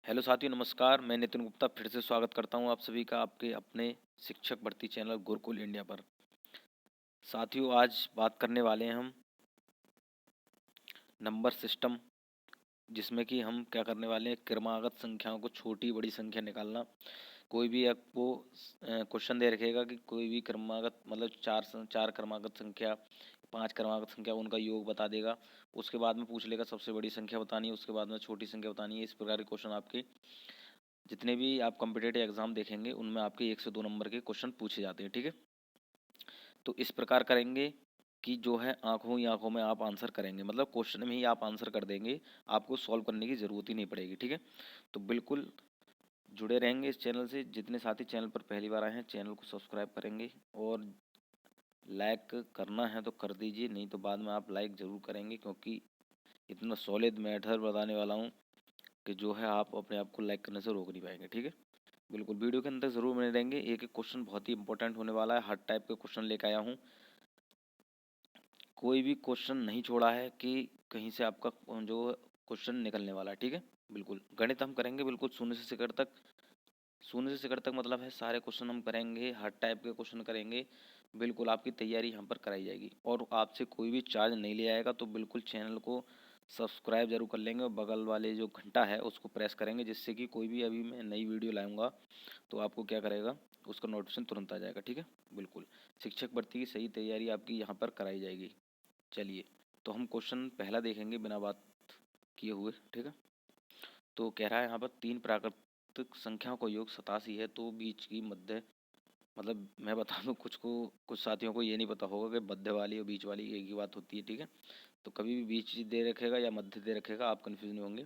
Hello साथियों, नमस्कार। मैं नितिन गुप्ता फिर से स्वागत करता हूं आप सभी का आपके अपने शिक्षक भर्ती चैनल गुरुकुल इंडिया पर। साथियों, आज बात करने वाले हैं हम नंबर सिस्टम, जिसमें कि हम क्या करने वाले हैं, क्रमागत संख्याओं को छोटी बड़ी संख्या निकालना। कोई भी आपको क्वेश्चन दे रखेगा कि कोई भी क्रमागत मतलब चार क्रमागत संख्या, पांच क्रमागत संख्या, उनका योग बता देगा। उसके बाद में पूछ लेगा सबसे बड़ी संख्या बतानी है, उसके बाद में छोटी संख्या बतानी है। इस प्रकार के क्वेश्चन आपके जितने भी आप कॉम्पिटेटिव एग्जाम देखेंगे उनमें आपके 1 से 2 नंबर के क्वेश्चन पूछे जाते हैं। ठीक है, तो इस प्रकार करेंगे कि जो है आंखों ही आंखों में आप आंसर करेंगे, मतलब क्वेश्चन में ही आप आंसर कर देंगे, आपको सॉल्व करने की ज़रूरत ही नहीं पड़ेगी। ठीक है, तो बिल्कुल जुड़े रहेंगे इस चैनल से। जितने साथी चैनल पर पहली बार आए हैं चैनल को सब्सक्राइब करेंगे, और लाइक करना है तो कर दीजिए, नहीं तो बाद में आप लाइक ज़रूर करेंगे, क्योंकि इतना सॉलिड मैथड बताने वाला हूँ कि जो है आप अपने आप को लाइक करने से रोक नहीं पाएंगे। ठीक है, बिल्कुल वीडियो के अंदर ज़रूर बने रहेंगे। एक एक क्वेश्चन बहुत ही इंपॉर्टेंट होने वाला है, हर टाइप के क्वेश्चन लेकर आया हूँ। कोई भी क्वेश्चन नहीं छोड़ा है कि कहीं से आपका जो क्वेश्चन निकलने वाला है। ठीक है, बिल्कुल गणित हम करेंगे बिल्कुल शून्य से शिखर तक। शून्य से शिखर तक मतलब है सारे क्वेश्चन हम करेंगे, हर टाइप के क्वेश्चन करेंगे। बिल्कुल आपकी तैयारी यहाँ पर कराई जाएगी, और आपसे कोई भी चार्ज नहीं लिया जाएगा। तो बिल्कुल चैनल को सब्सक्राइब जरूर कर लेंगे, और बगल वाले जो घंटा है उसको प्रेस करेंगे, जिससे कि कोई भी अभी मैं नई वीडियो लाऊंगा तो आपको क्या करेगा, उसका नोटिफिकेशन तुरंत आ जाएगा। ठीक है, बिल्कुल शिक्षक भर्ती की सही तैयारी आपकी यहाँ पर कराई जाएगी। चलिए, तो हम क्वेश्चन पहला देखेंगे बिना बात किए हुए। ठीक है, तो कह रहा है यहाँ पर तीन प्राकृतिक संख्याओं का योग 87 है, तो बीच की मध्य, मतलब मैं बता दूं कुछ साथियों को ये नहीं पता होगा कि मध्य वाली और बीच वाली एक ही बात होती है। ठीक है, तो कभी भी बीच दे रखेगा या मध्य दे रखेगा आप कन्फ्यूज नहीं होंगे।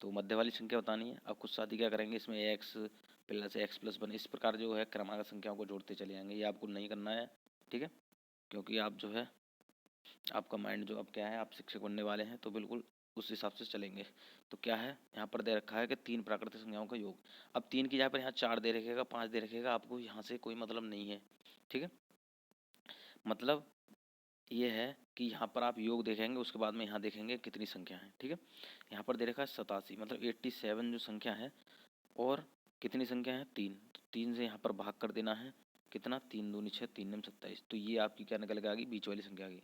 तो मध्य वाली संख्या बतानी है। अब कुछ साथी क्या करेंगे, इसमें x+x+1 इस प्रकार जो है क्रमागत संख्याओं को जोड़ते चले जाएंगे। ये आपको नहीं करना है। ठीक है, क्योंकि आप जो है आपका माइंड जो अब क्या है, आप शिक्षक बनने वाले हैं, तो बिल्कुल उस हिसाब से चलेंगे। तो क्या है यहाँ पर दे रखा है कि तीन प्राकृतिक संख्याओं का योग। अब तीन की जगह पर यहाँ चार दे रखेगा, पाँच दे रखेगा, आपको यहाँ से कोई मतलब नहीं है। ठीक है, मतलब ये है कि यहाँ पर आप योग देखेंगे, उसके बाद में यहाँ देखेंगे कितनी संख्या है। ठीक है, यहाँ पर दे रखा है 87, मतलब 87 जो संख्या है, और कितनी संख्या है, तीन। तो तीन से यहाँ पर भाग कर देना है, कितना, 3×2=6, 3×9=27। तो ये आपकी क्या निकल के आ गई, बीच वाली संख्या आ गई।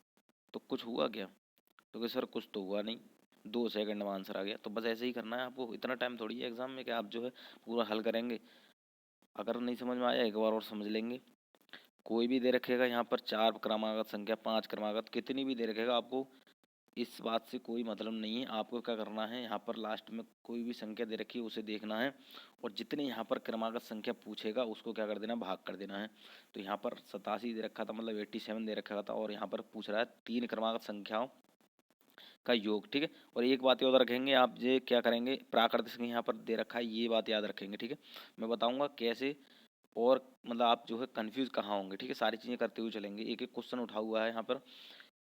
तो कुछ हुआ क्या, तो कि सर कुछ तो हुआ नहीं, 2 सेकंड में आंसर आ गया। तो बस ऐसे ही करना है आपको, इतना टाइम थोड़ी है एग्जाम में कि आप जो है पूरा हल करेंगे। अगर नहीं समझ में आया एक बार और समझ लेंगे। कोई भी दे रखेगा यहाँ पर, चार क्रमागत संख्या, पांच क्रमागत, कितनी भी दे रखेगा, आपको इस बात से कोई मतलब नहीं है। आपको क्या करना है, यहाँ पर लास्ट में कोई भी संख्या दे रखी है उसे देखना है, और जितने यहाँ पर क्रमागत संख्या पूछेगा उसको क्या कर देना, भाग कर देना है। तो यहाँ पर 87 दे रखा था, मतलब 87 दे रखा था, और यहाँ पर पूछ रहा है तीन क्रमागत संख्याओं का योग। ठीक है, और एक बात याद रखेंगे आप, ये क्या करेंगे, प्राकृतिक संख्या यहाँ पर दे रखा है, ये बात याद रखेंगे। ठीक है, मैं बताऊंगा कैसे, और मतलब आप जो है कंफ्यूज कहाँ होंगे। ठीक है, सारी चीज़ें करते हुए चलेंगे। एक एक क्वेश्चन उठा हुआ है यहाँ पर,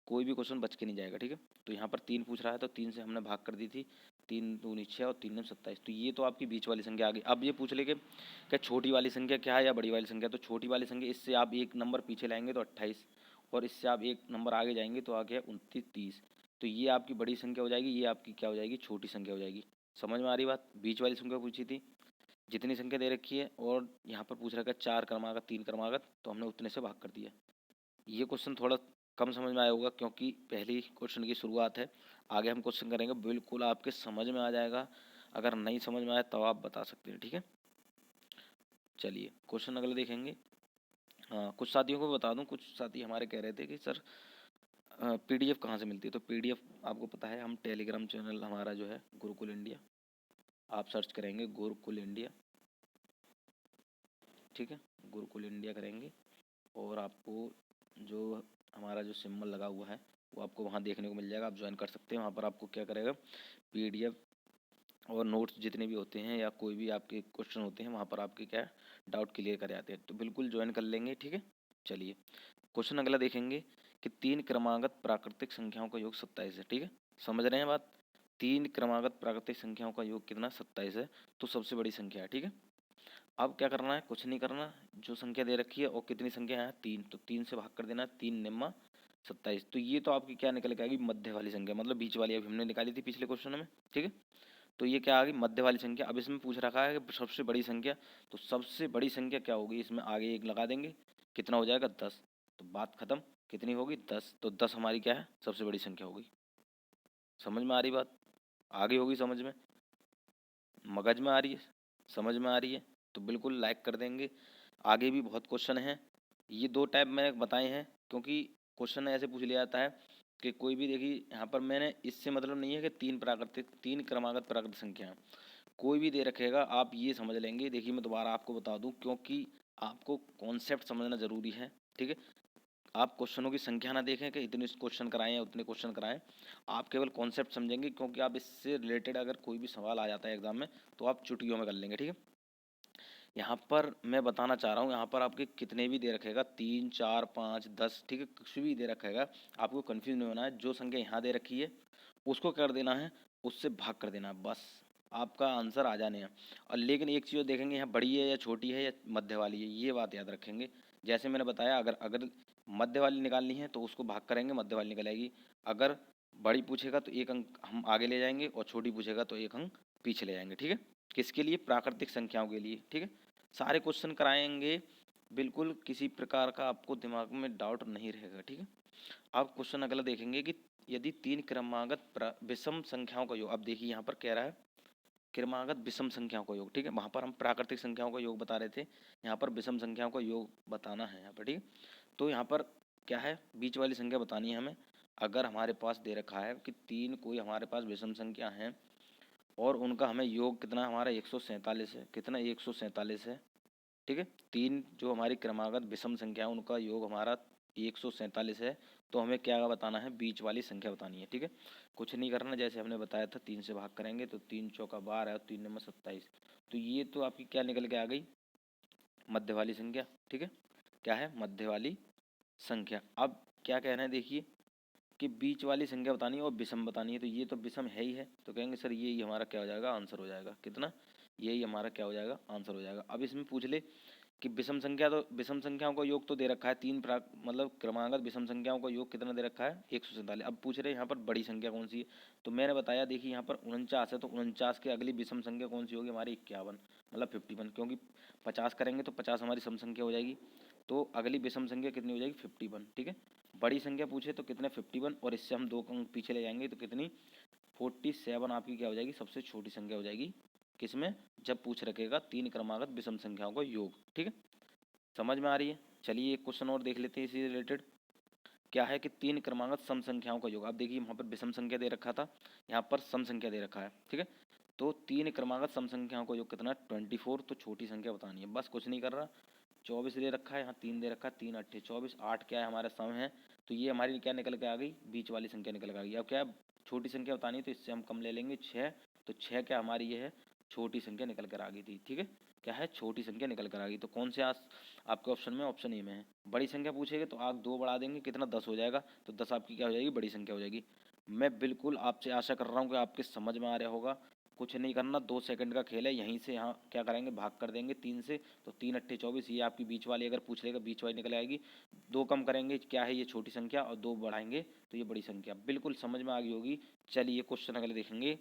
कोई भी क्वेश्चन बच के नहीं जाएगा। ठीक है, तो यहाँ पर तीन पूछ रहा है, तो तीन से हमने भाग कर दी थी, 3×2=6 और 3×9=27। तो ये तो आपकी बीच वाली संख्या आ गई। अब ये पूछ ले कि क्या छोटी वाली संख्या क्या है या बड़ी वाली संख्या। तो छोटी वाली संख्या, इससे आप एक नंबर पीछे लाएंगे तो 28, और इससे आप एक नंबर आगे जाएंगे तो आ गया 29, 30। तो ये आपकी बड़ी संख्या हो जाएगी, ये आपकी क्या हो जाएगी, छोटी संख्या हो जाएगी। समझ में आ रही बात। बीच वाली संख्या पूछी थी, जितनी संख्या दे रखी है, और यहाँ पर पूछ रखा है चार क्रमागत, तीन क्रमागत, तो हमने उतने से भाग कर दिया। ये क्वेश्चन थोड़ा कम समझ में आया होगा, क्योंकि पहली क्वेश्चन की शुरुआत है। आगे हम क्वेश्चन करेंगे, बिल्कुल आपके समझ में आ जाएगा। अगर नहीं समझ में आया तो आप बता सकते हैं। ठीक है, चलिए क्वेश्चन अगला देखेंगे। हाँ, कुछ साथियों को बता दूं, कुछ साथी हमारे कह रहे थे कि सर पीडीएफ कहाँ से मिलती है। तो पीडीएफ आपको पता है, हम टेलीग्राम चैनल हमारा जो है गुरुकुल इंडिया, आप सर्च करेंगे गुरुकुल इंडिया। ठीक है, गुरुकुल इंडिया करेंगे, और आपको जो हमारा जो सिंबल लगा हुआ है वो आपको वहाँ देखने को मिल जाएगा। आप ज्वाइन कर सकते हैं। वहाँ पर आपको क्या करेगा, पीडीएफ और नोट्स जितने भी होते हैं, या कोई भी आपके क्वेश्चन होते हैं, वहाँ पर आपके क्या डाउट क्लियर कर आते हैं। तो बिल्कुल ज्वाइन कर लेंगे। ठीक है, चलिए क्वेश्चन अगला देखेंगे कि तीन क्रमागत प्राकृतिक संख्याओं का योग 27 है। ठीक है, समझ रहे हैं बात। तीन क्रमागत प्राकृतिक संख्याओं का योग कितना, 27 है, तो सबसे बड़ी संख्या है। ठीक है, अब क्या करना है, कुछ नहीं करना, जो संख्या दे रखी है और कितनी संख्या है, तीन, तो तीन से भाग कर देना, 3×9=27। तो ये तो आपकी क्या निकल के आएगी, मध्य वाली संख्या, मतलब बीच वाली, अभी हमने निकाली थी पिछले क्वेश्चन में। ठीक है, तो ये क्या आ गई, मध्य वाली संख्या। अब इसमें पूछ रखा है कि सबसे बड़ी संख्या, तो सबसे बड़ी संख्या क्या होगी, इसमें आगे एक लगा देंगे, कितना हो जाएगा 10। तो बात खत्म, कितनी होगी 10। तो 10 हमारी क्या है, सबसे बड़ी संख्या होगी। समझ में आ रही बात, आ गई होगी समझ में, मगज में आ रही है, समझ में आ रही है, तो बिल्कुल लाइक कर देंगे। आगे भी बहुत क्वेश्चन हैं, ये 2 टाइप मैंने बताए हैं क्योंकि क्वेश्चन ऐसे पूछ लिया जाता है कि कोई भी, देखिए यहाँ पर मैंने इससे मतलब नहीं है कि 3 क्रमागत प्राकृतिक संख्या, कोई भी दे रखेगा आप ये समझ लेंगे। देखिए मैं दोबारा आपको बता दूं क्योंकि आपको कॉन्सेप्ट समझना ज़रूरी है, ठीक है। आप क्वेश्चनों की संख्या ना देखें कि इतने क्वेश्चन कराएं या उतने क्वेश्चन कराएं, आप केवल कॉन्सेप्ट समझेंगे, क्योंकि आप इससे रिलेटेड अगर कोई भी सवाल आ जाता है एग्जाम में तो आप चुटकियों में कर लेंगे, ठीक है। यहाँ पर मैं बताना चाह रहा हूँ, यहाँ पर आपके कितने भी दे रखेगा 3 4 5 10, ठीक है, कुछ भी दे रखेगा, आपको कन्फ्यूज नहीं होना है। जो संख्या यहाँ दे रखी है उसको कर देना है, उससे भाग कर देना है, बस आपका आंसर आ जाने हैं। और लेकिन एक चीज़ देखेंगे, यहाँ बड़ी है या छोटी है या मध्य वाली है, ये बात याद रखेंगे। जैसे मैंने बताया, अगर अगर मध्य वाली निकालनी है तो उसको भाग करेंगे, मध्य वाली निकल आएगी। अगर बड़ी पूछेगा तो 1 अंक हम आगे ले जाएंगे और छोटी पूछेगा तो 1 अंक पीछे ले जाएंगे, ठीक है। किसके लिए, प्राकृतिक संख्याओं के लिए, ठीक है। सारे क्वेश्चन कराएंगे, बिल्कुल किसी प्रकार का आपको दिमाग में डाउट नहीं रहेगा, ठीक है। अब क्वेश्चन अगला देखेंगे कि यदि 3 क्रमागत विषम संख्याओं का योग, अब देखिए यहाँ पर कह रहा है क्रमागत विषम संख्याओं का योग, ठीक है। वहाँ पर हम प्राकृतिक संख्याओं का योग बता रहे थे, यहाँ पर विषम संख्याओं का योग बताना है यहाँ पर, ठीक है। तो यहाँ पर क्या है, बीच वाली संख्या बतानी है हमें। अगर हमारे पास दे रखा है कि 3 कोई हमारे पास विषम संख्या हैं और उनका हमें योग कितना, हमारा 147 है, कितना 147 है, ठीक है। 3 जो हमारी क्रमागत विषम संख्या है उनका योग हमारा 147 है, तो हमें क्या बताना है, बीच वाली संख्या बतानी है, ठीक है। कुछ नहीं करना, जैसे हमने बताया था 3 से भाग करेंगे तो 3 चौका 12 और 3 नंबर 27। तो ये तो आपकी क्या निकल के आ गई, मध्य वाली संख्या, ठीक है। क्या है, मध्य वाली संख्या। अब क्या कहना है, देखिए कि बीच वाली संख्या बतानी है और विषम बतानी है, तो ये तो विषम है ही है, तो कहेंगे सर यही हमारा क्या हो जाएगा, आंसर हो जाएगा, कितना, यही हमारा क्या हो जाएगा, आंसर हो जाएगा। अब इसमें पूछ ले कि विषम संख्या, तो विषम संख्याओं का योग तो दे रखा है, मतलब क्रमागत विषम संख्याओं का योग कितना दे रखा है, 147। अब पूछ रहे हैं यहाँ पर बड़ी संख्या कौन सी है, तो मैंने बताया देखिए यहाँ पर 49 है, तो 49 के अगली विषम संख्या कौन सी होगी, हमारी 51, मतलब 51, क्योंकि 50 करेंगे तो 50 हमारी सम संख्या हो जाएगी, तो अगली विषम संख्या कितनी हो जाएगी, 51, ठीक है। बड़ी संख्या पूछे तो कितने 51, और इससे हम 2 अंक पीछे ले जाएंगे तो कितनी 47 आपकी क्या हो जाएगी, सबसे छोटी संख्या हो जाएगी, किसमें, जब पूछ रखेगा 3 क्रमागत विषम संख्याओं का योग, ठीक है। समझ में आ रही है। चलिए एक क्वेश्चन और देख लेते हैं इसी रिलेटेड। क्या है कि 3 क्रमागत सम संख्याओं का योग, आप देखिए वहाँ पर विषम संख्या दे रखा था, यहाँ पर सम संख्या दे रखा है, ठीक है। तो 3 क्रमागत सम संख्याओं का योग कितना, 24, तो छोटी संख्या बतानी है, बस कुछ नहीं कर रहा। 24 दे रखा है, यहाँ 3 दे रखा है, 3 8 24, 8 क्या है हमारा सम है, तो ये हमारी क्या निकल के आ गई, बीच वाली संख्या निकल के आ गई। अब क्या है, छोटी संख्या बतानी है तो इससे हम कम ले लेंगे 6, तो 6 क्या हमारी ये है, छोटी संख्या निकल कर आ गई थी, ठीक है। क्या है, छोटी संख्या निकल कर आ गई, तो कौन से आपके ऑप्शन में, ऑप्शन ए में है। बड़ी संख्या पूछेगा तो आप 2 बढ़ा देंगे, कितना 10 हो जाएगा, तो 10 आपकी क्या हो जाएगी, बड़ी संख्या हो जाएगी। मैं बिल्कुल आपसे आशा कर रहा हूँ कि आपके समझ में आ रहा होगा। कुछ नहीं करना, 2 सेकंड का खेल है, यहीं से यहाँ क्या करेंगे, भाग कर देंगे 3 से, तो 3 अट्ठे 24, ये आपकी बीच वाली अगर पूछ लेगा बीच वाली निकल आएगी। 2 कम करेंगे, क्या है ये छोटी संख्या, और 2 बढ़ाएंगे तो ये बड़ी संख्या, बिल्कुल समझ में आ गई होगी। चलिए क्वेश्चन अगले देखेंगे।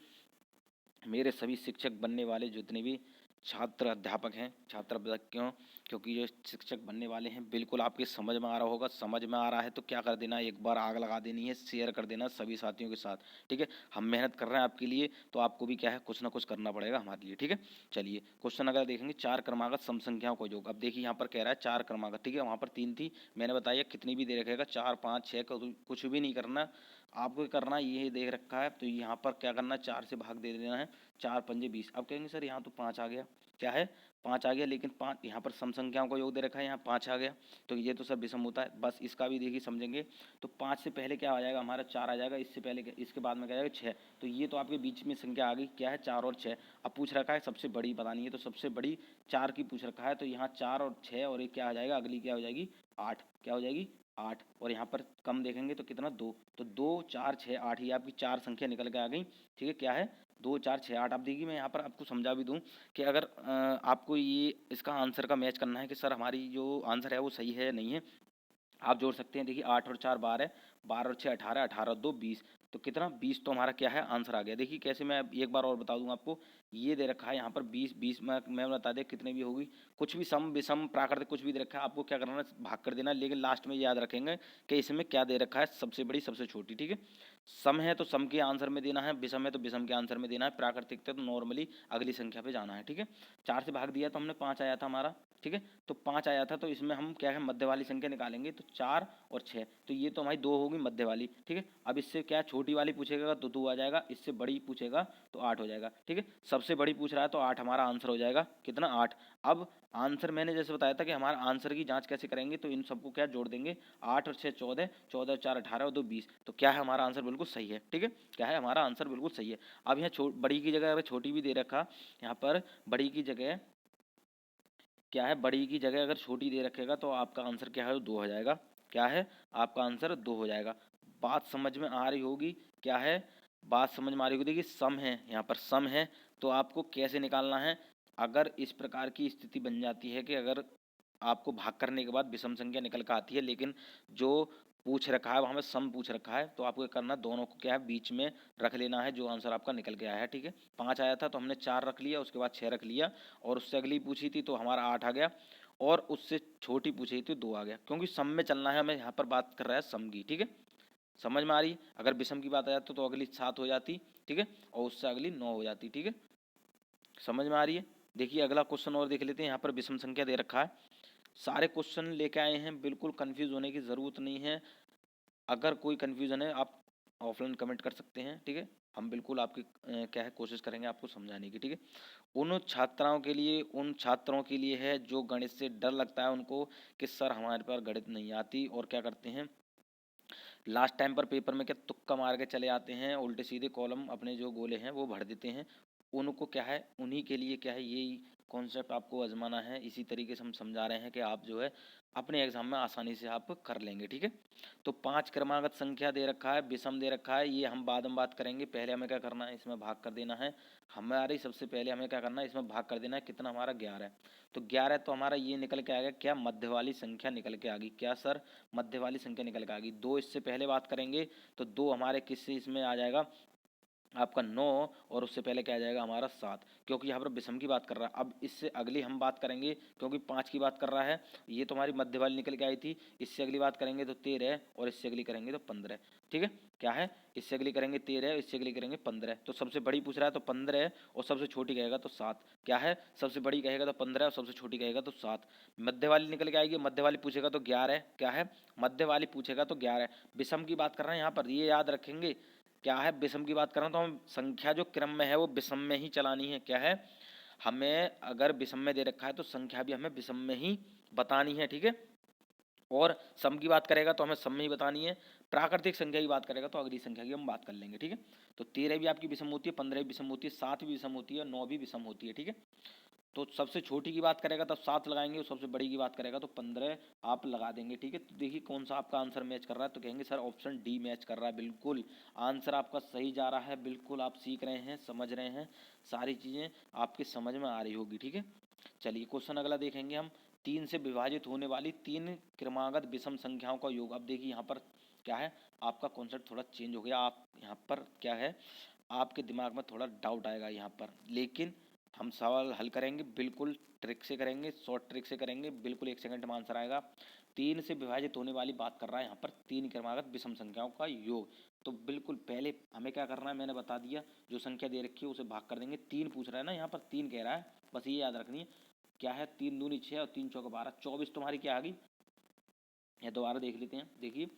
मेरे सभी शिक्षक बनने वाले जितने भी छात्र अध्यापक हैं, छात्र अध्यापक क्यों, क्योंकि ये शिक्षक बनने वाले हैं, बिल्कुल आपके समझ में आ रहा होगा। समझ में आ रहा है तो क्या कर देना, एक बार आग लगा देनी है, शेयर कर देना सभी साथियों के साथ, ठीक है। हम मेहनत कर रहे हैं आपके लिए, तो आपको भी क्या है, कुछ ना कुछ करना पड़ेगा हमारे लिए, ठीक है। चलिए क्वेश्चन अगर देखेंगे, 4 क्रमागत सम संख्याओं का योग। अब देखिए यहाँ पर कह रहा है 4 क्रमागत, ठीक है, वहाँ पर 3 थी, मैंने बताया कितनी भी दे रखेगा, 4 5 6 कुछ भी नहीं करना आपको, करना ये देख रखा है, तो यहाँ पर क्या करना है, 4 से भाग दे देना है, 4 पंजे 20। अब कहेंगे सर यहाँ तो 5 आ गया, क्या है, 5 आ गया, लेकिन 5 यहाँ पर सम संख्याओं का योग दे रखा है, यहाँ 5 आ गया, तो ये तो सर विषम होता है, बस इसका भी देखिए समझेंगे। तो 5 से पहले क्या आ जाएगा, हमारा 4 आ जाएगा, इससे पहले इसके बाद में क्या आएगा 6, तो ये तो आपके बीच में संख्या आ गई, क्या है, 4 और 6। अब पूछ रखा है सबसे बड़ी बतानी है, तो सबसे बड़ी 4 की पूछ रखा है, तो यहाँ 4 और 6 और एक क्या आ जाएगा, अगली क्या हो जाएगी 8, क्या हो जाएगी 8, और यहाँ पर कम देखेंगे तो कितना 2, तो 2 4 6 8, ये आपकी 4 संख्या निकल के आ गई, ठीक है। क्या है, 2 4 6 8। आप देखिए मैं यहाँ पर आपको समझा भी दूँ कि अगर आपको ये इसका आंसर का मैच करना है कि सर हमारी जो आंसर है वो सही है या नहीं है, आप जोड़ सकते हैं। देखिए 8 और 4 12, 12 और 6 18, 18 और 2 20, तो कितना 20 तो हमारा क्या है आंसर आ गया। देखिए कैसे, मैं एक बार और बता दूं आपको, ये दे रखा है यहाँ पर 20, 20 में मैं बता दे कितने भी होगी, कुछ भी सम विषम प्राकृतिक कुछ भी दे रखा है, आपको क्या करना है भाग कर देना है, लेकिन लास्ट में याद रखेंगे कि इसमें क्या दे रखा है, सबसे बड़ी सबसे छोटी, ठीक है। सम है तो सम के आंसर में देना है, विषम है तो विषम के आंसर में देना है, प्राकृतिक तो नॉर्मली अगली संख्या पे जाना है, ठीक है। 4 से भाग दिया तो हमने 5 आया था हमारा, ठीक है। तो 5 आया था, तो इसमें हम क्या है मध्य वाली संख्या निकालेंगे, तो 4 और 6, तो ये तो हमारी 2 होगी मध्य वाली, ठीक है। अब इससे क्या छोटी वाली पूछेगा तो 2 आ जाएगा, इससे बड़ी पूछेगा तो 8 हो जाएगा, ठीक है। सबसे बड़ी पूछ रहा है तो 8 हमारा आंसर हो जाएगा, कितना 8। अब आंसर मैंने जैसे बताया था कि हमारा आंसर की जांच कैसे करेंगे, तो इन सबको क्या जोड़ देंगे, 8 और 6 14, 14 और 4 18 और 2 20, तो क्या है हमारा आंसर बिल्कुल सही है, ठीक है। क्या है हमारा आंसर बिल्कुल सही है। अब यहाँ बड़ी की जगह अगर छोटी भी दे रखा, यहाँ पर बड़ी की जगह क्या है, बड़ी की जगह अगर छोटी दे रखेगा तो आपका आंसर क्या है, 2 हो जाएगा। क्या है आपका आंसर 2 हो जाएगा। बात समझ में आ रही होगी, क्या है बात समझ में आ रही होगी। देखिए सम है, यहाँ पर सम है, तो आपको कैसे निकालना है, अगर इस प्रकार की स्थिति बन जाती है कि अगर आपको भाग करने के बाद विषम संख्या निकल कर आती है, लेकिन जो पूछ रखा है वहाँ पे सम पूछ रखा है, तो आपको क्या करना है, दोनों को क्या है बीच में रख लेना है, जो आंसर आपका निकल के आया है, ठीक है। 5 आया था तो हमने 4 रख लिया, उसके बाद 6 रख लिया, और उससे अगली पूछी थी तो हमारा 8 आ गया, और उससे छोटी पूछी थी 2 आ गया, क्योंकि सम में चलना है हमें, यहाँ पर बात कर रहा है सम की, ठीक है। समझ में आ रही है। अगर विषम की बात आ जाती तो अगली 7 हो जाती, ठीक है, और उससे अगली 9 हो जाती, ठीक है। समझ में आ रही है। देखिए अगला क्वेश्चन और देख लेते हैं। यहाँ पर विषम संख्या दे रखा है, सारे क्वेश्चन लेके आए हैं, बिल्कुल कंफ्यूज होने की ज़रूरत नहीं है। अगर कोई कंफ्यूजन है आप ऑफलाइन कमेंट कर सकते हैं, ठीक है। हम बिल्कुल आपकी क्या है कोशिश करेंगे आपको समझाने की, ठीक है। उन छात्राओं के लिए, उन छात्रों के लिए है जो गणित से डर लगता है उनको, कि सर हमारे पास गणित नहीं आती, और क्या करते हैं लास्ट टाइम पर पेपर में क्या तुक्का मार के चले आते हैं, उल्टे सीधे कॉलम अपने जो गोले हैं वो भर देते हैं। उनको क्या है, उन्हीं के लिए क्या है यही कॉन्सेप्ट आपको आजमाना है। इसी तरीके से हम समझा रहे हैं कि आप जो है अपने एग्जाम में आसानी से आप कर लेंगे, ठीक है। तो 5 क्रमागत संख्या दे रखा है, विषम दे रखा है, ये हम बाद में बात करेंगे। पहले हमें क्या करना है, इसमें भाग कर देना है। हमारी सबसे पहले हमें क्या करना है, इसमें भाग कर देना है, कितना हमारा 11। तो 11 तो हमारा ये निकल के आ गया, क्या मध्य वाली संख्या निकल के आ गई, क्या सर मध्य वाली संख्या निकल के आ गई। 2 इससे पहले बात करेंगे तो 2 हमारे किससे इसमें आ जाएगा, आपका 9, और उससे पहले क्या आ जाएगा हमारा 7, क्योंकि यहाँ पर विषम की बात कर रहा है। अब इससे अगली हम बात करेंगे, क्योंकि 5 की बात कर रहा है, ये तो हमारी मध्य वाली निकल के आई थी। इससे अगली बात करेंगे तो 13, और इससे अगली करेंगे तो 15, ठीक है। क्या है, इससे अगली करेंगे 13, इससे अगली करेंगे 15। तो सबसे बड़ी पूछ रहा है तो 15, और सबसे छोटी कहेगा तो 7। क्या है, सबसे बड़ी कहेगा तो 15, और सबसे छोटी कहेगा तो 7। मध्य वाली निकल के आएगी, मध्य वाली पूछेगा तो 11। क्या है, मध्य वाली पूछेगा तो 11। विषम की बात कर रहे हैं यहाँ पर, ये याद रखेंगे। क्या है, विषम की बात कर रहा हूँ तो हम संख्या जो क्रम में है वो विषम में ही चलानी है। क्या है, हमें अगर विषम में दे रखा है तो संख्या भी हमें विषम में ही बतानी है, ठीक है। और सम की बात करेगा तो हमें सम में ही बतानी है। प्राकृतिक संख्या की बात करेगा तो अगली संख्या की हम बात कर लेंगे, ठीक है। तो 13 भी आपकी विषम होती है, 15 भी विषम होती है, 7 भी विषम होती है, 9 भी विषम होती है, ठीक है। तो सबसे छोटी की बात करेगा तब 7 लगाएंगे, और सबसे बड़ी की बात करेगा तो 15 आप लगा देंगे, ठीक है। तो देखिए कौन सा आपका आंसर मैच कर रहा है, तो कहेंगे सर ऑप्शन डी मैच कर रहा है। बिल्कुल आंसर आपका सही जा रहा है, बिल्कुल आप सीख रहे हैं, समझ रहे हैं, सारी चीज़ें आपकी समझ में आ रही होगी, ठीक है। चलिए क्वेश्चन अगला देखेंगे हम। 3 से विभाजित होने वाली 3 क्रमागत विषम संख्याओं का योग। अब देखिए यहाँ पर क्या है, आपका कॉन्सेप्ट थोड़ा चेंज हो गया। आप यहाँ पर क्या है, आपके दिमाग में थोड़ा डाउट आएगा यहाँ पर, लेकिन हम सवाल हल करेंगे, बिल्कुल ट्रिक से करेंगे, शॉर्ट ट्रिक से करेंगे, बिल्कुल 1 सेकंड में आंसर आएगा। 3 से विभाजित होने वाली बात कर रहा है यहाँ पर, 3 क्रमागत विषम संख्याओं का योग। तो बिल्कुल पहले हमें क्या करना है, मैंने बता दिया, जो संख्या दे रखी है उसे भाग कर देंगे। 3 पूछ रहा है ना, यहाँ पर 3 कह रहा है, बस ये याद रखनी है। क्या है, 3 दूनी 6 और 3 चौका 12, 24 तुम्हारी क्या आ गई। या दोबारा देख लेते हैं, देखिए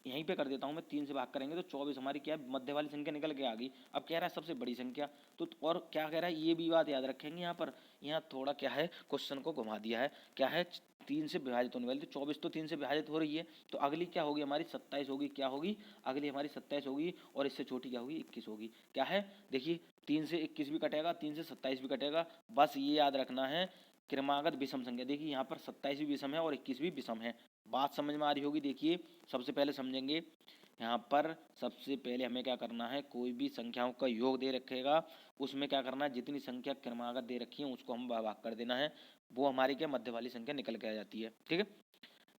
यहीं पे कर देता हूँ मैं। 3 से भाग करेंगे तो 24 हमारी क्या है, मध्य वाली संख्या निकल के आ गई। अब कह रहा है सबसे बड़ी संख्या, तो और क्या कह रहा है ये भी बात याद रखेंगे यहाँ पर। यहाँ थोड़ा क्या है क्वेश्चन को घुमा दिया है। क्या है, 3 से विभाजित होने वाली, तो 24 तो 3 से विभाजित हो रही है, तो अगली क्या होगी हमारी 27 होगी। क्या होगी, अगली हमारी 27 होगी, और इससे छोटी क्या होगी 21 होगी। क्या है, देखिए 3 से 21 भी कटेगा, 3 से 27 भी कटेगा, बस ये याद रखना है क्रमागत विषम संख्या। देखिए यहाँ पर 27 भी विषम है और 21 भी विषम है। बात समझ में आ रही होगी। देखिए सबसे पहले समझेंगे, यहाँ पर सबसे पहले हमें क्या करना है, कोई भी संख्याओं का योग दे रखेगा, उसमें क्या करना है, जितनी संख्या क्रमागत दे रखी है उसको हम भाग कर देना है, वो हमारी क्या मध्य वाली संख्या निकल के आ जाती है, ठीक है।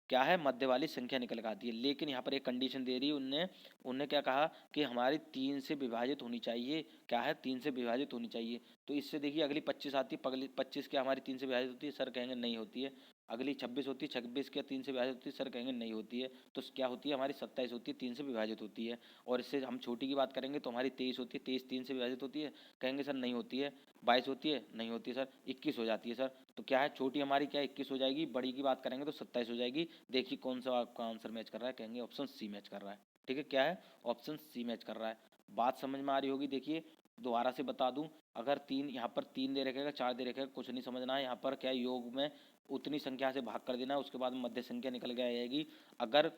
क्या है, मध्य वाली संख्या निकल कर आती है। लेकिन यहाँ पर एक कंडीशन दे रही है उनने उनने क्या कहा कि हमारी 3 से विभाजित होनी चाहिए। क्या है, 3 से विभाजित होनी चाहिए। तो इससे देखिए अगली 25 आती है, पगली 25 क्या हमारी 3 से विभाजित होती है, सर कहेंगे नहीं होती है। अगली 26 होती है, 26 क्या 3 से विभाजित होती है, सर कहेंगे नहीं होती है। तो क्या होती है हमारी 27 होती है, 3 से विभाजित होती है। और इससे हम छोटी की बात करेंगे तो हमारी 23 होती है, 23 3 से विभाजित होती है, कहेंगे सर नहीं होती है। 22 होती है, नहीं होती है सर। 21 हो जाती है सर। तो क्या है, छोटी हमारी क्या 21 हो जाएगी, बड़ी की बात करेंगे तो 27 हो जाएगी। देखिए कौन सा आपका आंसर मैच कर रहा है, कहेंगे ऑप्शन सी मैच कर रहा है। ठीक है, क्या है, ऑप्शन सी मैच कर रहा है। बात समझ में आ रही होगी। देखिए दोबारा से बता दूं, अगर तीन यहाँ पर 3 दे रखेगा, 4 दे रखेगा, कुछ नहीं समझना है। यहाँ पर क्या योग में उतनी संख्या से भाग कर देना है, उसके बाद मध्य संख्या निकल के आएगी। अगर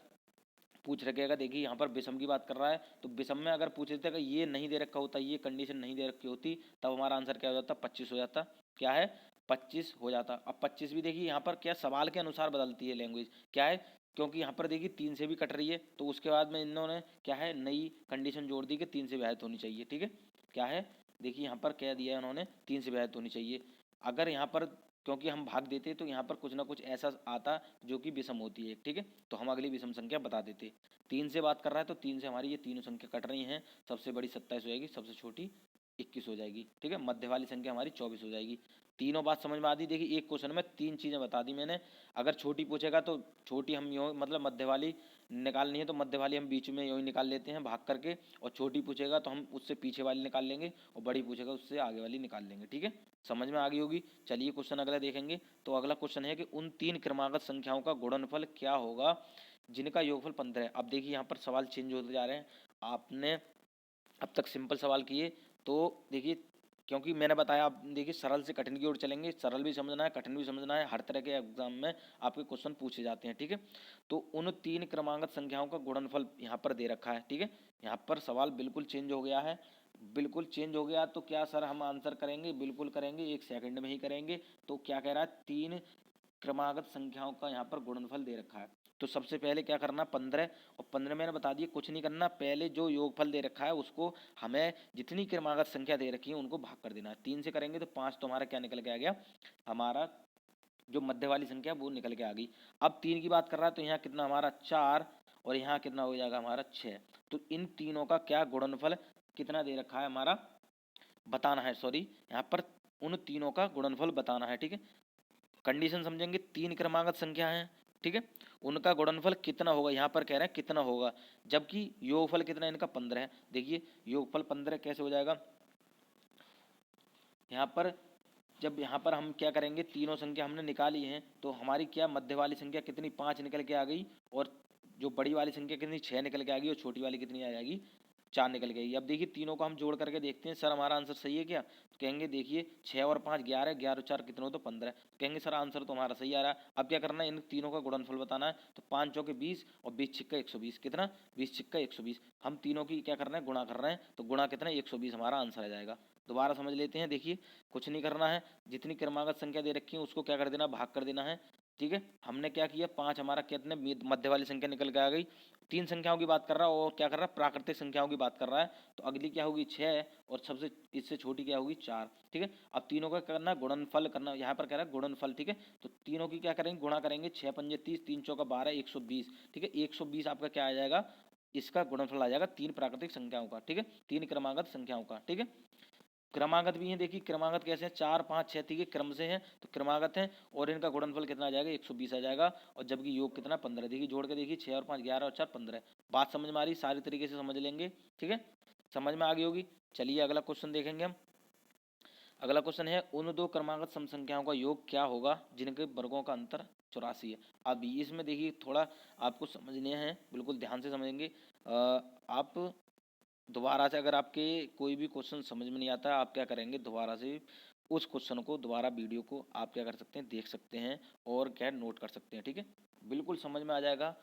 पूछ रखेगा, देखिए यहाँ पर विषम की बात कर रहा है, तो विषम में अगर पूछ देता है कि ये नहीं दे रखा होता, ये कंडीशन नहीं दे रखी होती, तब हमारा आंसर क्या हो जाता, 25 हो जाता। क्या है, 25 हो जाता। अब 25 भी देखिए यहाँ पर क्या सवाल के अनुसार बदलती है लैंग्वेज। क्या है, क्योंकि यहाँ पर देखिए 3 से भी कट रही है, तो उसके बाद में इन्होंने क्या है नई कंडीशन जोड़ दी कि 3 से विभाजित होनी चाहिए। ठीक है, क्या है, देखिए यहाँ पर कह दिया है उन्होंने 3 से विभाजित होनी चाहिए। अगर यहाँ पर क्योंकि हम भाग देते तो यहाँ पर कुछ ना कुछ ऐसा आता जो कि विषम होती है। ठीक है, तो हम अगली विषम संख्या बता देते। 3 से बात कर रहा है तो 3 से हमारी ये तीनों संख्या कट रही हैं। सबसे बड़ी 27 हो जाएगी, सबसे छोटी 21 हो जाएगी। ठीक है, मध्य वाली संख्या हमारी 24 हो जाएगी। तीनों बात समझ में आती। देखिए एक क्वेश्चन में 3 चीज़ें बता दी मैंने। अगर छोटी पूछेगा तो छोटी हम यूँ मतलब मध्य वाली निकालनी है तो मध्य वाली हम बीच में यूँ ही निकाल लेते हैं भाग करके, और छोटी पूछेगा तो हम उससे पीछे वाली निकाल लेंगे, और बड़ी पूछेगा उससे आगे वाली निकाल लेंगे। ठीक है, समझ में आ गई होगी। चलिए क्वेश्चन अगला देखेंगे। तो अगला क्वेश्चन है कि उन 3 क्रमागत संख्याओं का गुणनफल क्या होगा जिनका योगफल 15 है। अब देखिए यहाँ पर सवाल चेंज होते जा रहे हैं। आपने अब तक सिंपल सवाल किए, तो देखिए क्योंकि मैंने बताया, आप देखिए सरल से कठिन की ओर चलेंगे। सरल भी समझना है, कठिन भी समझना है, हर तरह के एग्जाम में आपके क्वेश्चन पूछे जाते हैं। ठीक है, तो उन 3 क्रमागत संख्याओं का गुणनफल यहाँ पर दे रखा है। ठीक है, यहाँ पर सवाल बिल्कुल चेंज हो गया है, बिल्कुल चेंज हो गया। तो क्या सर हम आंसर करेंगे, बिल्कुल करेंगे, 1 सेकंड में ही करेंगे। तो क्या कह रहा है, 3 क्रमागत संख्याओं का यहाँ पर गुणनफल दे रखा है। तो सबसे पहले क्या करना, 15, और 15 मैंने बता दिया कुछ नहीं करना। पहले जो योगफल दे रखा है उसको हमें जितनी क्रमागत संख्या दे रखी है उनको भाग कर देना है। 3 से करेंगे तो 5, तो हमारा क्या निकल के आ गया, हमारा जो मध्य वाली संख्या वो निकल के आ गई। अब 3 की बात कर रहा है तो यहाँ कितना हमारा 4, और यहाँ कितना हो जाएगा हमारा 6। तो इन तीनों का क्या गुणनफल कितना दे रखा है हमारा बताना है। सॉरी, यहाँ पर उन तीनों का गुणनफल बताना है। ठीक है, कंडीशन समझेंगे। 3 क्रमागत संख्या है, ठीक है, उनका गुणनफल कितना होगा, यहाँ पर कह रहे हैं कितना होगा, जबकि योगफल कितना है इनका 15 है। देखिए योगफल 15 कैसे हो जाएगा, यहाँ पर जब यहाँ पर हम क्या करेंगे, तीनों संख्या हमने निकाली हैं तो हमारी क्या मध्य वाली संख्या कितनी 5 निकल के आ गई, और जो बड़ी वाली संख्या कितनी 6 निकल के आ गई, और छोटी वाली कितनी आ जाएगी 4 निकल गई। अब देखिए तीनों को हम जोड़ करके देखते हैं, सर हमारा आंसर सही है क्या। तो कहेंगे देखिए 6 और 5 11, 11 और 4 कितने हो तो 15। कहेंगे सर आंसर तो हमारा सही आ रहा है। अब क्या करना है, इन तीनों का गुणनफल बताना है। तो 5 चौके 20 और 20 छिक्का 120, कितना 20 छिक्का 120। हम तीनों की क्या कर रहे हैं, गुणा कर रहे हैं, तो गुणा कितना 120 हमारा आंसर आ जाएगा। दोबारा समझ लेते हैं। देखिए कुछ नहीं करना है, जितनी क्रमागत संख्या दे रखी है उसको क्या कर देना, भाग कर देना है। ठीक है, हमने क्या किया, 5 हमारा कितने मध्य वाली संख्या निकल के आ गई। 3 संख्याओं की बात कर रहा है और क्या कर रहा है, प्राकृतिक संख्याओं की बात कर रहा है। तो अगली क्या होगी 6, और सबसे इससे छोटी क्या होगी 4। ठीक है, अब तीनों का करना गुणनफल करना, यहाँ पर कह रहा है गुणनफल। ठीक है, तो तीनों की क्या करेंगे, गुणा करेंगे। 6 पंजे 30, 3 चौका 12, 120। ठीक है, 120 आपका क्या आ जाएगा, इसका गुणनफल आ जाएगा 3 प्राकृतिक संख्याओं का। ठीक है, 3 क्रमागत संख्याओं का। ठीक है, क्रमागत भी हैं। देखिए क्रमागत कैसे हैं, 4 5 6 ठीक है क्रम से हैं तो क्रमागत हैं, और इनका गुणनफल कितना आ जाएगा 120 आ जाएगा। और जबकि योग कितना 15। देखिए जोड़ के देखिए 6 और 5 11 और 4 15। बात समझ में आ रही, सारी तरीके से समझ लेंगे। ठीक है, समझ में आ गई होगी। चलिए अगला क्वेश्चन देखेंगे हम। अगला क्वेश्चन है, उन 2 क्रमागत सम संख्याओं का योग क्या होगा जिनके वर्गों का अंतर 84 है। अब इसमें देखिए थोड़ा आपको समझने हैं, बिल्कुल ध्यान से समझेंगे। आप दोबारा से अगर आपके कोई भी क्वेश्चन समझ में नहीं आता, आप क्या करेंगे, दोबारा से उस क्वेश्चन को दोबारा वीडियो को आप क्या कर सकते हैं, देख सकते हैं, और क्या नोट कर सकते हैं। ठीक है, बिल्कुल समझ में आ जाएगा।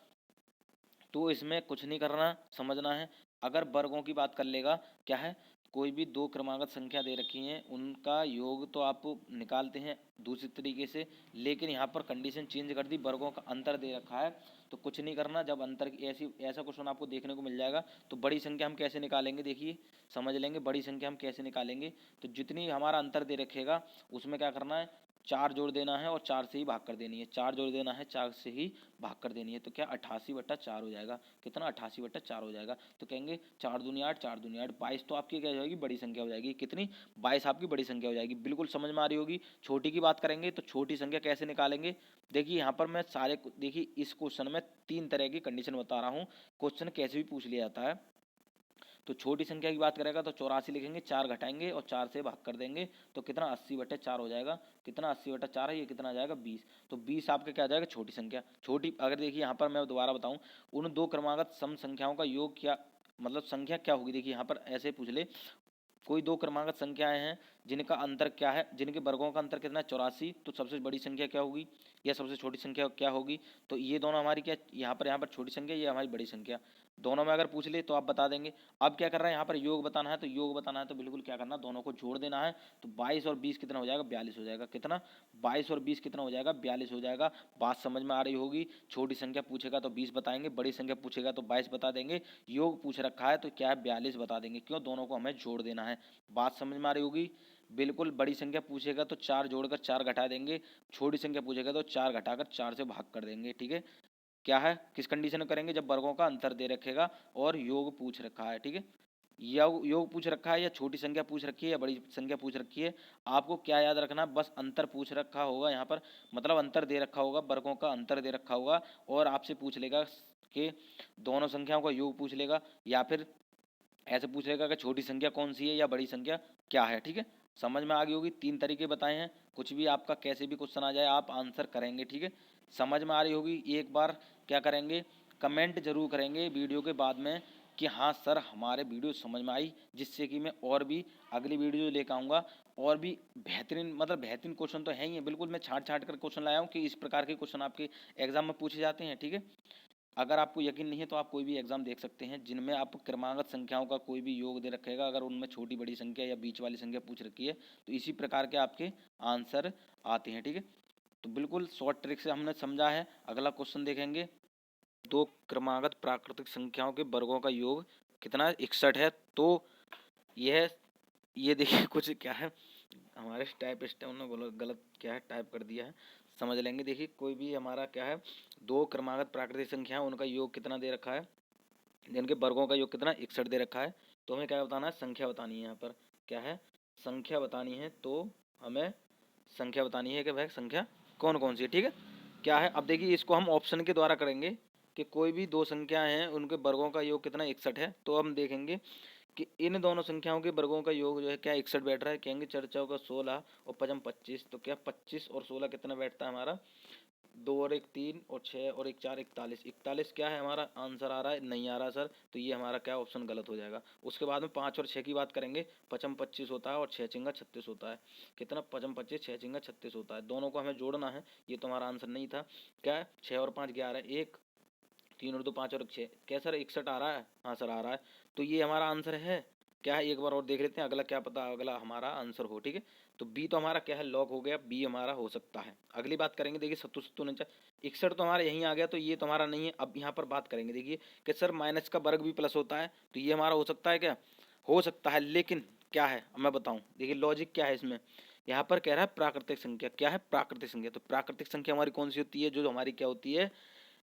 तो इसमें कुछ नहीं करना, समझना है। अगर वर्गों की बात कर लेगा, क्या है, कोई भी 2 क्रमागत संख्या दे रखी हैं उनका योग तो आप निकालते हैं दूसरी तरीके से, लेकिन यहाँ पर कंडीशन चेंज कर दी, वर्गों का अंतर दे रखा है। तो कुछ नहीं करना, जब अंतर की ऐसा क्वेश्चन आपको देखने को मिल जाएगा तो बड़ी संख्या हम कैसे निकालेंगे, देखिए समझ लेंगे बड़ी संख्या हम कैसे निकालेंगे। तो जितनी हमारा अंतर दे रखेगा उसमें क्या करना है, 4 जोड़ देना है और 4 से ही भाग कर देनी है, 4 जोड़ देना है, 4 से ही भाग कर देनी है। तो क्या 88/4 हो जाएगा, कितना 88/4 हो जाएगा। तो कहेंगे 4 दूनी 8, 4 दूनी 8, 22 तो आपकी क्या हो जाएगी, बड़ी संख्या हो जाएगी। कितनी, 22 आपकी बड़ी संख्या हो जाएगी। बिल्कुल समझ में आ रही होगी। छोटी की बात करेंगे तो छोटी संख्या कैसे निकालेंगे, देखिए यहाँ पर मैं देखिए इस क्वेश्चन में 3 तरह की कंडीशन बता रहा हूँ, क्वेश्चन कैसे भी पूछ लिया जाता है। तो छोटी संख्या की बात करेगा तो 84 लिखेंगे, 4 घटाएंगे और 4 से भाग कर देंगे तो कितना 80/4 हो जाएगा। कितना 80/4 है, ये कितना आ जाएगा 20। तो 20 आपका क्या आ जाएगा, छोटी संख्या। छोटी अगर देखिए यहाँ पर मैं दोबारा बताऊँ, उन दो क्रमागत सम संख्याओं का योग क्या, मतलब संख्या क्या होगी। देखिए यहाँ पर ऐसे पूछ ले, कोई दो क्रमागत संख्याएं हैं जिनका अंतर क्या है, जिनके वर्गों का अंतर कितना है 84, तो सबसे बड़ी संख्या क्या होगी या सबसे छोटी संख्या क्या होगी। तो ये दोनों हमारी क्या, यहाँ पर छोटी संख्या, ये हमारी बड़ी संख्या। दोनों में अगर पूछ ले तो आप बता देंगे। अब क्या कर रहा है, यहाँ पर योग बताना है, तो योग बताना है तो बिल्कुल क्या करना, दोनों को जोड़ देना है। तो 22 और 20 कितना हो जाएगा, 42 हो जाएगा। कितना, 22 और 20 कितना हो जाएगा, 42 हो जाएगा। बात समझ में आ रही होगी। छोटी संख्या पूछेगा तो 20 बताएंगे, बड़ी संख्या पूछेगा तो 22 बता देंगे। योग पूछ रखा है तो क्या है, 42 बता देंगे। क्यों, दोनों को हमें जोड़ देना है। बात समझ में आ रही होगी। बिल्कुल, बड़ी संख्या पूछेगा तो 4 जोड़कर 4 घटा देंगे, छोटी संख्या पूछेगा तो 4 घटाकर 4 से भाग कर देंगे। ठीक है, क्या है, किस कंडीशन में करेंगे, जब वर्गों का अंतर दे रखेगा और योग पूछ रखा है। ठीक है, योग पूछ रखा है या छोटी संख्या पूछ रखी है या बड़ी संख्या पूछ रखी है, आपको क्या याद रखना, बस अंतर पूछ रखा होगा यहाँ पर, मतलब अंतर दे रखा होगा, वर्गों का अंतर दे रखा होगा और आपसे पूछ लेगा कि दोनों संख्याओं का योग पूछ लेगा, या फिर ऐसे पूछ लेगा कि छोटी संख्या कौन सी है या बड़ी संख्या क्या है। ठीक है, समझ में आ गई होगी। 3 तरीके बताए हैं, कुछ भी आपका कैसे भी क्वेश्चन आ जाए आप आंसर करेंगे। ठीक है, समझ में आ रही होगी। एक बार क्या करेंगे, कमेंट जरूर करेंगे वीडियो के बाद में कि हाँ सर हमारे वीडियो समझ में आई, जिससे कि मैं और भी अगली वीडियो लेकर आऊँगा और भी बेहतरीन, मतलब बेहतरीन क्वेश्चन तो है ही है, बिल्कुल मैं छाँट छाँट कर क्वेश्चन लाया हूँ कि इस प्रकार के क्वेश्चन आपके एग्जाम में पूछे जाते हैं। ठीक है, अगर आपको यकीन नहीं है तो आप कोई भी एग्जाम देख सकते हैं जिनमें आप क्रमागत संख्याओं का कोई भी योग दे रखेगा, अगर उनमें छोटी बड़ी संख्या या बीच वाली संख्या पूछ रखी है तो इसी प्रकार के आपके आंसर आते हैं। ठीक है, तो बिल्कुल शॉर्ट ट्रिक से हमने समझा है। अगला क्वेश्चन देखेंगे, दो क्रमागत प्राकृतिक संख्याओं के वर्गों का योग कितना है, 61 है। तो यह ये देखिए कुछ क्या है, हमारे टाइपिस्ट ने बोला गलत क्या है, टाइप कर दिया है, समझ लेंगे। देखिए कोई भी हमारा क्या है, दो क्रमागत प्राकृतिक संख्या है, उनका योग कितना दे रखा है, जिनके वर्गों का योग कितना 61 दे रखा है। तो हमें क्या बताना है, संख्या बतानी है। यहाँ पर क्या है, संख्या बतानी है। तो हमें संख्या बतानी है कि भाई संख्या कौन कौन सी है। ठीक है, क्या है, अब देखिए इसको हम ऑप्शन के द्वारा करेंगे कि कोई भी दो संख्या हैं उनके वर्गों का योग कितना 61 है। तो हम देखेंगे कि इन दोनों संख्याओं के वर्गों का योग जो है क्या 61 बैठ रहा है, कहेंगे चर्चाओं का 16 और पचम 25, तो क्या 25 और 16 कितना बैठता है हमारा, 2 और 1 3 और 6 और 1 4 41, 41 क्या है हमारा आंसर आ रहा है, नहीं आ रहा सर, तो ये हमारा क्या ऑप्शन गलत हो जाएगा। उसके बाद में 5 और 6 की बात करेंगे, पचम 25 होता है और 6 चिंगा 36 होता है। कितना, पचम 25 6 चिंगा 36 होता है। दोनों को हमें जोड़ना है, ये तो हमारा आंसर नहीं था। क्या है, 6 और 5 11, 1 3 और 2 5 और 6, क्या सर 61 आ रहा है, हाँ सर आ रहा है। तो ये हमारा आंसर है। क्या है, एक बार और देख लेते हैं अगला, क्या पता अगला हमारा आंसर हो। ठीक है, तो बी तो हमारा क्या है, लॉक हो गया, बी हमारा हो सकता है। अगली बात करेंगे, देखिए 77 61 तो हमारा यहीं आ गया, तो ये तो हमारा नहीं है। अब यहाँ पर बात करेंगे, देखिए कि सर माइनस का वर्ग भी प्लस होता है, तो ये हमारा हो सकता है क्या, हो सकता है। लेकिन क्या है मैं बताऊँ, देखिए लॉजिक क्या है इसमें, यहाँ पर कह रहा है प्राकृतिक संख्या, क्या है प्राकृतिक संख्या। तो प्राकृतिक संख्या हमारी कौन सी होती है, जो हमारी क्या होती है,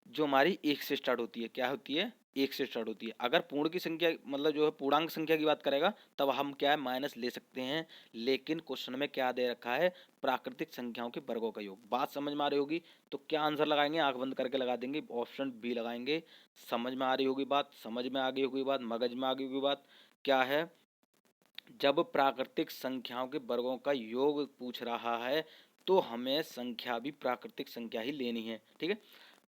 जो हमारी 1 से स्टार्ट होती है। क्या होती है, 1 से स्टार्ट होती है। अगर पूर्ण की संख्या मतलब जो है पूर्णांक संख्या की बात करेगा तब हम क्या है माइनस ले सकते हैं, लेकिन क्वेश्चन में क्या दे रखा है, प्राकृतिक संख्याओं के वर्गों का योग। बात समझ में आ रही होगी। तो क्या आंसर लगाएंगे, आंख बंद करके लगा देंगे, ऑप्शन बी लगाएंगे। समझ में आ रही होगी बात, समझ में आ गई होगी बात, मगज में आ गई होगी बात। क्या है, जब प्राकृतिक संख्याओं के वर्गों का योग पूछ रहा है तो हमें संख्या भी प्राकृतिक संख्या ही लेनी है। ठीक है,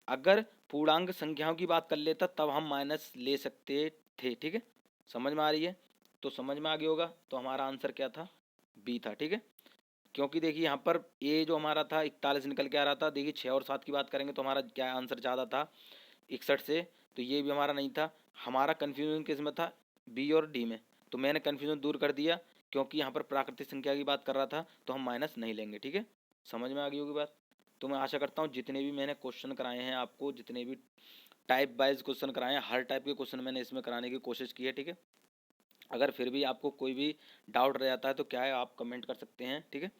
अगर पूर्णांक संख्याओं की बात कर लेता तब हम माइनस ले सकते थे। ठीक है, समझ में आ रही है, तो समझ में आ गया होगा। तो हमारा आंसर क्या था, बी था। ठीक है, क्योंकि देखिए यहाँ पर ए जो हमारा था 41 निकल के आ रहा था। देखिए 6 और 7 की बात करेंगे तो हमारा क्या आंसर ज़्यादा था 61 से, तो ये भी हमारा नहीं था। हमारा कन्फ्यूजन किस में था, बी और डी में। तो मैंने कन्फ्यूजन दूर कर दिया, क्योंकि यहाँ पर प्राकृतिक संख्या की बात कर रहा था तो हम माइनस नहीं लेंगे। ठीक है, समझ में आ गई होगी बात। तो मैं आशा करता हूँ जितने भी मैंने क्वेश्चन कराए हैं आपको, जितने भी टाइप वाइज क्वेश्चन कराए हैं, हर टाइप के क्वेश्चन मैंने इसमें कराने की कोशिश की है। ठीक है, अगर फिर भी आपको कोई भी डाउट रह जाता है तो क्या है, आप कमेंट कर सकते हैं। ठीक है,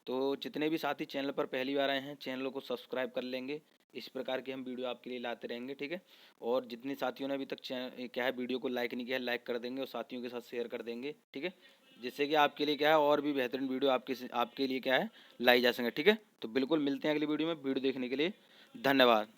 तो जितने भी साथी चैनल पर पहली बार आए हैं चैनल को सब्सक्राइब कर लेंगे। इस प्रकार की हम वीडियो आपके लिए लाते रहेंगे, ठीक है। और जितने साथियों ने अभी तक चैनल क्या है वीडियो को लाइक नहीं किया है, लाइक कर देंगे और साथियों के साथ शेयर कर देंगे, ठीक है। जिससे कि आपके लिए क्या है और भी बेहतरीन वीडियो आपके लिए क्या है लाई जा सके, ठीक है। तो बिल्कुल मिलते हैं अगली वीडियो में। वीडियो देखने के लिए धन्यवाद।